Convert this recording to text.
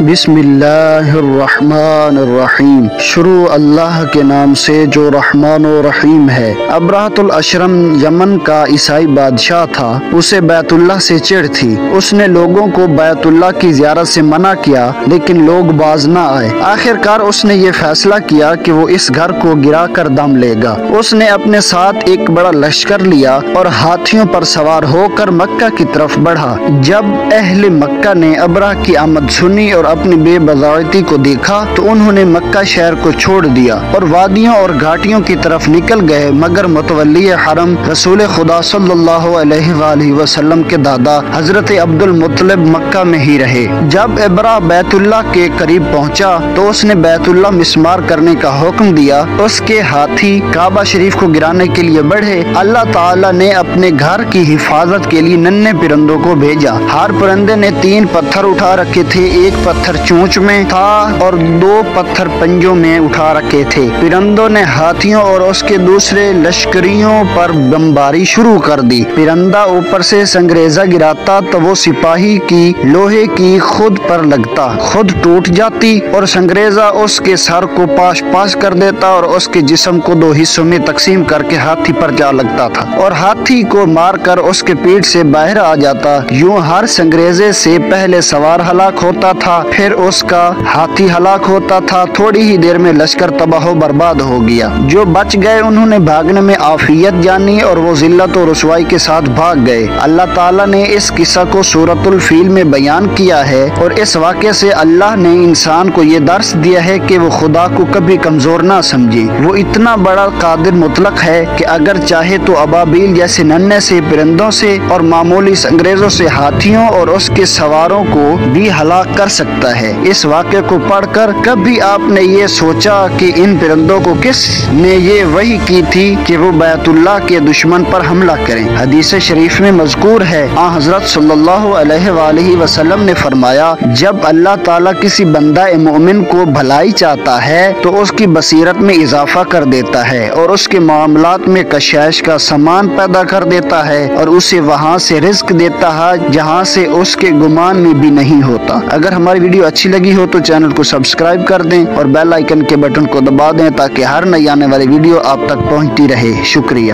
بسم اللہ الرحمن الرحیم۔ شروع اللہ کے نام سے جو رحمان و رحیم ہے۔ ابرہۃ الاشرم یمن کا عیسائی بادشاہ تھا۔ اسے بیت اللہ سے چڑ تھی۔ اس نے لوگوں کو بیت اللہ کی زیارت سے منع کیا لیکن لوگ باز نہ آئے۔ آخر کار اس نے یہ فیصلہ کیا کہ وہ اس گھر کو گرا کر دم لے گا۔ اس نے اپنے ساتھ ایک بڑا لشکر لیا اور ہاتھیوں پر سوار ہو کر مکہ کی طرف بڑھا۔ جب اہل مکہ نے ابرہہ کی آمد سنی اور اپنی بے بضاعتی کو دیکھا تو انہوں نے مکہ شہر کو چھوڑ دیا اور وادیوں اور گھاٹیوں کی طرف نکل گئے، مگر متولی حرم رسول خدا صلی اللہ علیہ وآلہ وسلم کے دادا حضرت عبد المطلب مکہ میں ہی رہے۔ جب ابرہہ بیت اللہ کے قریب پہنچا تو اس نے بیت اللہ مسمار کرنے کا حکم دیا۔ اس کے ہاتھی کعبہ شریف کو گرانے کے لیے بڑھے۔ اللہ تعالی نے اپنے گھر کی حفاظت کے لیے ننھے پرندوں کو بھیجا۔ ہر پرندے نے 3 پتھر اٹھا رکھے تھے، ایک پتھر چونچ میں تھا اور 2 پتھر پنجوں میں اٹھا رکھے تھے۔ پرندوں نے ہاتھیوں اور اس کے دوسرے لشکریوں پر بمباری شروع کر دی۔ پرندہ اوپر سے سنگریزہ گراتا تو وہ سپاہی کی لوہے کی خود پر لگتا، خود ٹوٹ جاتی اور سنگریزہ اس کے سر کو پاش پاش کر دیتا اور اس کے جسم کو 2 حصوں میں تقسیم کر کے ہاتھی پر جا لگتا تھا اور ہاتھی کو مار کر اس کے پیٹ سے باہر آ جاتا۔ یوں ہر سنگریزے سے پہلے سوار ہلاک ہوتا تھا، پھر اس کا ہاتھی ہلاک ہوتا تھا۔ تھوڑی ہی دیر میں لشکر تباہ و برباد ہو گیا۔ جو بچ گئے انہوں نے بھاگنے میں عافیت جانی اور وہ ذلت و رسوائی کے ساتھ بھاگ گئے۔ اللہ تعالیٰ نے اس قصہ کو سورۃ الفیل میں بیان کیا ہے اور اس واقعے سے اللہ نے انسان کو یہ درس دیا ہے کہ وہ خدا کو کبھی کمزور نہ سمجھے۔ وہ اتنا بڑا قادر مطلق ہے کہ اگر چاہے تو ابابیل جیسے ننھے سے پرندوں سے اور معمولی سنگریزوں سے ہاتھیوں اور اس کے سواروں کو بھی ہلاک کر سکتا ہے۔ اس واقعے کو پڑھ کر کبھی آپ نے یہ سوچا کہ ان پرندوں کو کس نے یہ وحی کی تھی کہ وہ بیت اللہ کے دشمن پر حملہ کریں؟ حدیث شریف میں مذکور ہے، آن حضرت صلی اللہ علیہ وآلہ وسلم نے فرمایا، جب اللہ تعالیٰ کسی بندہ مومن کو بھلائی چاہتا ہے تو اس کی بصیرت میں اضافہ کر دیتا ہے اور اس کے معاملات میں کشائش کا سامان پیدا کر دیتا ہے اور اسے وہاں سے رزق دیتا ہے جہاں سے اس کے گمان میں بھی نہیں ہوتا۔ اگر ہماری ویڈیو اچھی لگی ہو تو چینل کو سبسکرائب کر دیں اور بیل آئیکن کے بٹن کو دبا دیں تاکہ ہر نئی آنے والی ویڈیو آپ تک پہنچتی رہے۔ شکریہ۔